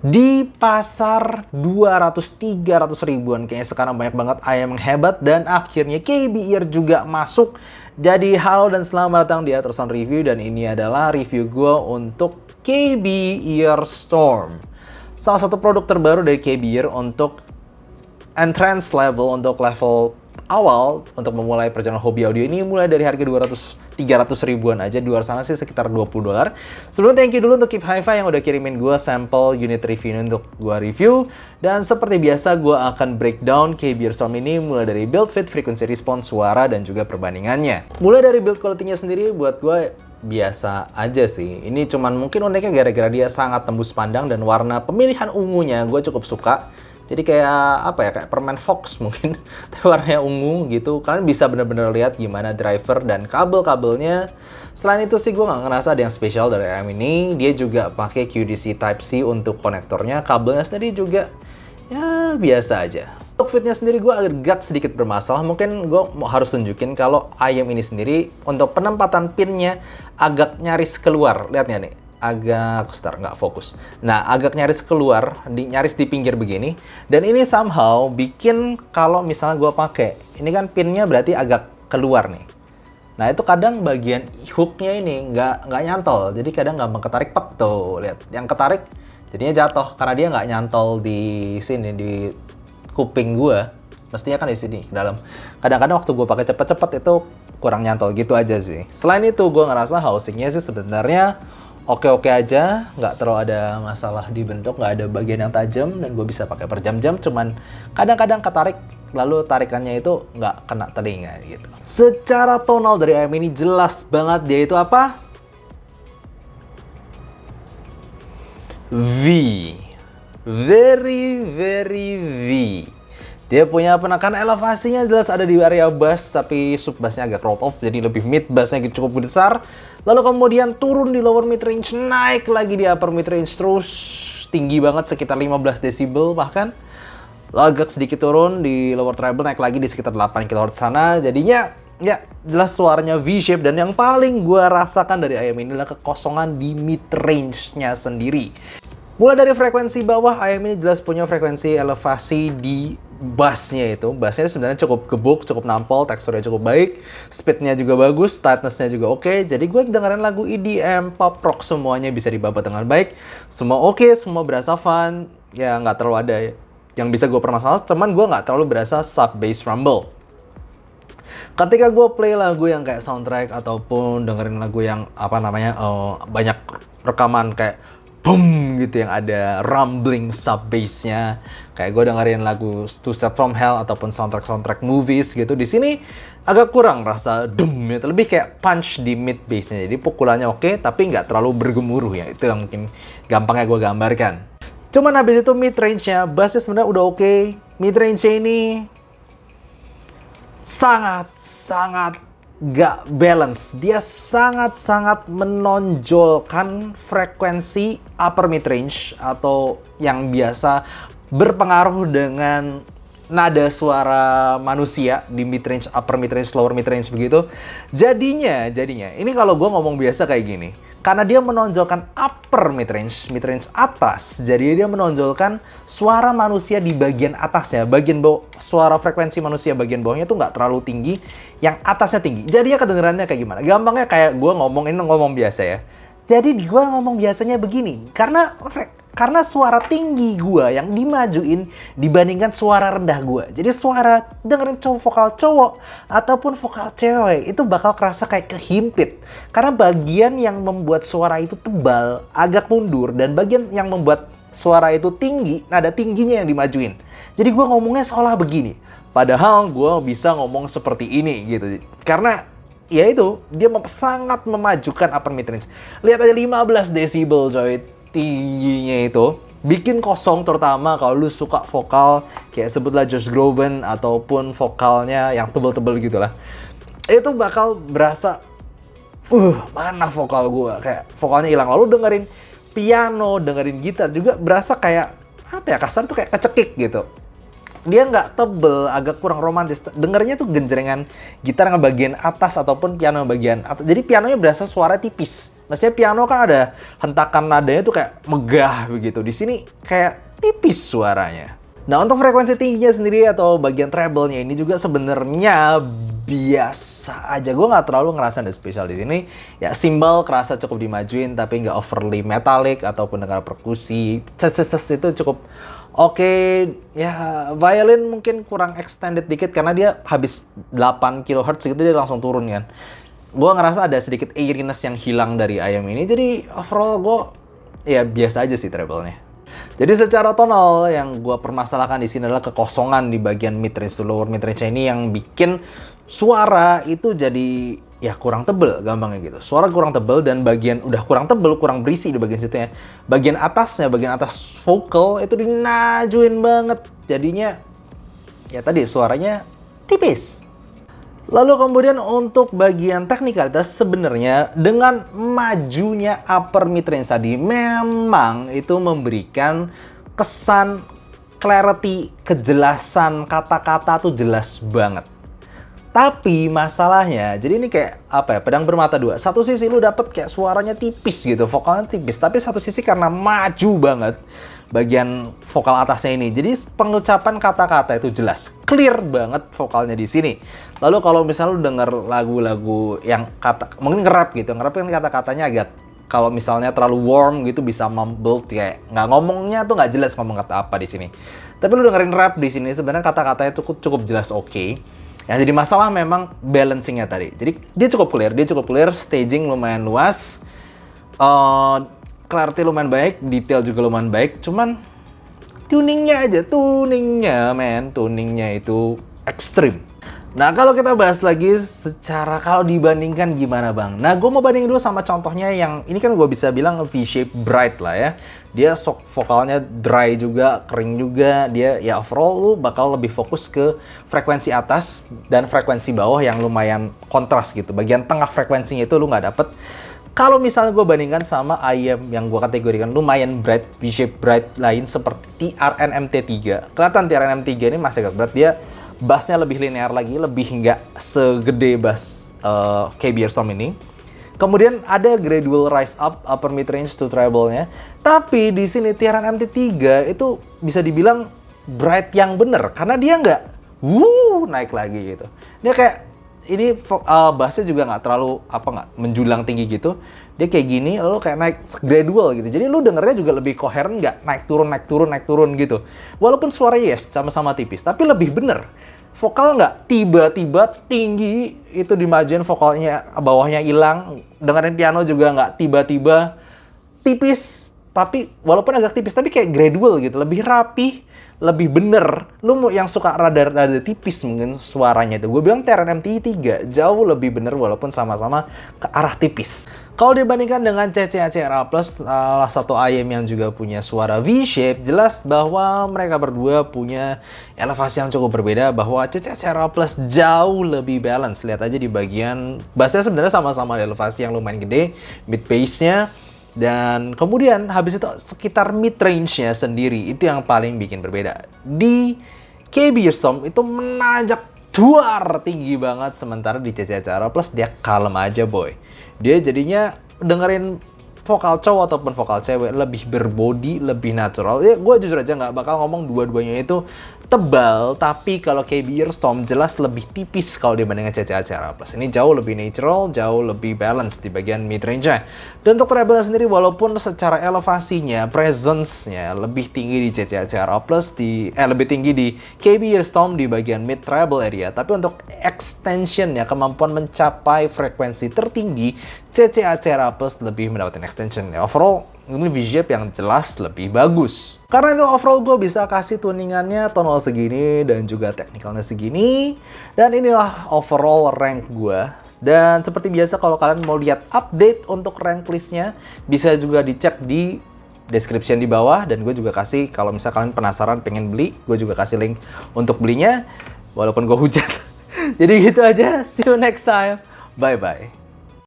Di pasar 200-300 ribuan. Kayaknya sekarang banyak banget ayam yang hebat. Dan akhirnya KB Ear juga masuk. Jadi halo dan selamat datang di Atroson Review. Dan ini adalah review gue untuk KB Ear Storm, salah satu produk terbaru dari KB Ear untuk entrance level, untuk level awal untuk memulai perjalanan hobi audio ini, mulai dari harga 200-300 ribuan aja. Di luar sana sih sekitar $20. Sebelumnya thank you dulu untuk Keep Hi-Fi yang udah kirimin gue sampel unit review ini untuk gue review. Dan seperti biasa gue akan breakdown KB Ear Storm ini mulai dari build fit, frequency response, suara, dan juga perbandingannya. Mulai dari build quality-nya sendiri buat gue biasa aja sih. Ini cuman mungkin uniknya gara-gara dia sangat tembus pandang dan warna pemilihan ungunya gue cukup suka. Jadi kayak apa ya, kayak permen Fox mungkin, tapi warnanya ungu gitu. Kalian bisa bener-bener lihat gimana driver dan kabel-kabelnya. Selain itu sih gue nggak ngerasa ada yang spesial dari AM ini. Dia juga pakai QDC Type-C untuk konektornya. Kabelnya sendiri juga ya biasa aja. Untuk fitnya sendiri gue agak sedikit bermasalah. Mungkin gue harus tunjukin kalau AM ini sendiri untuk penempatan pinnya agak nyaris keluar. Lihatnya nih. Agak nggak fokus. Nah, agak nyaris keluar, nyaris di pinggir begini. Dan ini somehow bikin kalau misalnya gue pakai, ini kan pinnya berarti agak keluar nih. Nah, itu kadang bagian hooknya ini nggak nyantol. Jadi kadang gampang ketarik, pek tuh, lihat. Yang ketarik jadinya jatuh karena dia nggak nyantol di sini, di kuping gue. Mestinya kan di sini, ke dalam. Kadang-kadang waktu gue pakai cepet-cepet itu kurang nyantol gitu aja sih. Selain itu, gue ngerasa housingnya sih sebenarnya oke-oke aja, nggak terlalu ada masalah di bentuk, nggak ada bagian yang tajam, dan gue bisa pakai per jam-jam, cuman kadang-kadang ketarik, lalu tarikannya itu nggak kena telinga gitu. Secara tonal dari AM ini jelas banget dia itu apa? V. Very V. Dia punya penekanan elevasinya jelas ada di area bass, tapi sub bassnya agak rolled off, jadi lebih mid bassnya cukup besar. Lalu kemudian turun di lower mid range, naik lagi di upper mid range, terus tinggi banget sekitar 15 desibel bahkan. Lalu agak sedikit turun di lower treble, naik lagi di sekitar 8 kHz sana. Jadinya ya jelas suaranya V-shape, dan yang paling gue rasakan dari AM ini adalah kekosongan di mid range-nya sendiri. Mulai dari frekuensi bawah, AM ini jelas punya frekuensi elevasi di bassnya itu. Bassnya sebenarnya cukup gebuk, cukup nampol, teksturnya cukup baik, speednya juga bagus, tightness-nya juga oke. Jadi gue dengerin lagu EDM, pop rock, semuanya bisa dibabat dengan baik. Semua oke, semua berasa fun. Ya nggak terlalu ada yang bisa gue permasalahan, cuman gue nggak terlalu berasa sub-bass rumble. Ketika gue play lagu yang kayak soundtrack ataupun dengerin lagu yang apa namanya banyak rekaman kayak boom gitu yang ada rumbling sub bassnya, kayak gue dengerin lagu Two Step From Hell ataupun soundtrack movies gitu, di sini agak kurang rasa dum gitu, lebih kayak punch di mid bassnya. Jadi pukulannya oke, tapi nggak terlalu bergemuruh ya, itu yang mungkin gampangnya gue gambarkan. Cuman habis itu mid range-nya, bassnya sebenarnya udah oke. Mid range-nya ini sangat gak balance. Dia sangat menonjolkan frekuensi upper mid range atau yang biasa berpengaruh dengan nada suara manusia di mid range, upper mid range, lower mid range begitu. Jadinya ini kalau gue ngomong biasa kayak gini, karena dia menonjolkan upper mid range atas, jadi dia menonjolkan suara manusia di bagian atasnya, bagian bawah, suara frekuensi manusia bagian bawahnya tuh nggak terlalu tinggi, yang atasnya tinggi. Jadinya kedengerannya kayak gimana? Gampangnya kayak gue ngomong biasa ya. Jadi gue ngomong biasanya begini, karena suara tinggi gue yang dimajuin dibandingkan suara rendah gue. Jadi suara dengerin vokal cowok ataupun vokal cewek itu bakal kerasa kayak kehimpit. Karena bagian yang membuat suara itu tebal agak mundur, dan bagian yang membuat suara itu tinggi, nada tingginya yang dimajuin. Jadi gue ngomongnya seolah begini. Padahal gue bisa ngomong seperti ini gitu. Karena ya itu, dia sangat memajukan upper mid range. Lihat aja 15 desibel coy. Tingginya itu bikin kosong, terutama kalau lu suka vokal kayak sebutlah Josh Groban ataupun vokalnya yang tebel-tebel gitulah, itu bakal berasa mana vokal gua, kayak vokalnya hilang. Lalu dengerin piano, dengerin gitar juga berasa kayak apa ya, kasar tuh kayak kecekik gitu. Dia nggak tebel, agak kurang romantis. Dengernya tuh genjrengan gitar yang bagian atas ataupun piano yang bagian atas. Jadi pianonya berasa suara tipis Maksudnya piano kan ada hentakan nadanya tuh kayak megah begitu. Di sini kayak tipis suaranya. Nah, untuk frekuensi tingginya sendiri atau bagian treble-nya ini juga sebenarnya biasa aja. Gue nggak terlalu ngerasa ada spesial di sini. Ya, simbol kerasa cukup dimajuin, tapi nggak overly metallic ataupun dengar perkusi. Ces itu cukup oke. Ya, violin mungkin kurang extended dikit karena dia habis 8 kHz gitu dia langsung turun kan. Gue ngerasa ada sedikit eeriness yang hilang dari IM ini. Jadi overall gue ya biasa aja sih treble-nya. Jadi secara tonal yang gue permasalahkan di sini adalah kekosongan di bagian mid range to lower mid range ini yang bikin suara itu jadi ya kurang tebel gampangnya gitu. Suara kurang tebel dan bagian udah kurang tebel, kurang berisi di bagian situ ya. Bagian atasnya, bagian atas vokal itu dinajuin banget. Jadinya ya tadi suaranya tipis. Lalu kemudian untuk bagian teknikalitas sebenarnya dengan majunya upper mid range tadi memang itu memberikan kesan clarity, kejelasan kata-kata tuh jelas banget. Tapi masalahnya, jadi ini kayak apa ya, pedang bermata dua. Satu sisi lu dapet kayak suaranya tipis gitu, vokalnya tipis. Tapi satu sisi karena maju banget bagian vokal atasnya ini. Jadi pengucapan kata-kata itu jelas, clear banget vokalnya di sini. Lalu kalau misalnya lu denger lagu-lagu yang mungkin nge-rap gitu, nge-rap kan kata-katanya agak kalau misalnya terlalu warm gitu bisa mumbled kayak nggak ngomongnya tuh nggak jelas ngomong kata apa di sini. Tapi lu dengerin rap di sini sebenarnya kata-katanya cukup jelas oke. Yang jadi masalah memang balancingnya tadi. Jadi dia cukup clear, staging lumayan luas. Clarity lumayan baik, detail juga lumayan baik, cuman tuningnya itu ekstrim. Nah, kalau kita bahas lagi secara kalau dibandingkan gimana bang? Nah, gue mau bandingin dulu sama contohnya yang ini kan gue bisa bilang V-shape bright lah ya. Dia vokalnya dry juga, kering juga. Dia ya overall lu bakal lebih fokus ke frekuensi atas dan frekuensi bawah yang lumayan kontras gitu. Bagian tengah frekuensinya itu lu nggak dapet. Kalau misalnya gue bandingkan sama IM yang gue kategorikan lumayan bright, V-shape bright lain seperti TRN-MT3. Kelihatan TRN-MT3 ini masih agak berat, dia bassnya lebih linear lagi, lebih nggak segede bass KB Earstorm ini. Kemudian ada gradual rise up upper mid range to treble-nya. Tapi di sini TRN-MT3 itu bisa dibilang bright yang bener karena dia nggak naik lagi gitu. Dia kayak ini bassnya juga nggak terlalu menjulang tinggi gitu. Dia kayak gini lalu kayak naik gradual gitu. Jadi lu dengernya juga lebih koheren, nggak naik turun gitu. Walaupun suaranya yes sama-sama tipis, tapi lebih bener. Vokal nggak tiba-tiba tinggi itu dimajuin vokalnya bawahnya hilang. Dengerin piano juga nggak tiba-tiba tipis, tapi walaupun agak tipis tapi kayak gradual gitu, lebih rapi. Lebih bener, lu mau yang suka rada tipis mungkin suaranya itu. Gue bilang TRN-MT3 jauh lebih bener walaupun sama-sama ke arah tipis. Kalau dibandingkan dengan CCA-CRA Plus, salah satu IM yang juga punya suara V-shape, jelas bahwa mereka berdua punya elevasi yang cukup berbeda, bahwa CCA-CRA Plus jauh lebih balance. Lihat aja di bagian bassnya sebenarnya sama-sama elevasi yang lumayan gede, mid bass-nya. Dan kemudian habis itu sekitar mid range-nya sendiri itu yang paling bikin berbeda. Di KB Earstorm itu menanjak duar tinggi banget, sementara di CCA Plus dia kalem aja boy. Dia jadinya dengerin vokal cowok ataupun vokal cewek lebih berbody, lebih natural. Ya gue jujur aja nggak bakal ngomong dua-duanya itu tebal, tapi kalau KB Earstorm jelas lebih tipis kalau dibandingkan CCA Plus. Ini jauh lebih natural, jauh lebih balance di bagian mid range-nya. Dan untuk treble sendiri walaupun secara elevasinya, presence-nya lebih tinggi di CCA Plus, lebih tinggi di KB Earstorm di bagian mid treble area, tapi untuk extension-nya, kemampuan mencapai frekuensi tertinggi, CCA Plus lebih mendapatkan extension. Overall ini V-shape yang jelas lebih bagus. Karena itu overall gue bisa kasih tuningannya tonal segini dan juga teknikalnya segini. Dan inilah overall rank gue. Dan seperti biasa kalau kalian mau lihat update untuk rank listnya, bisa juga dicek di description di bawah. Dan gue juga kasih, kalau misalnya kalian penasaran pengen beli, gue juga kasih link untuk belinya. Walaupun gue hujat. Jadi gitu aja, see you next time. Bye-bye.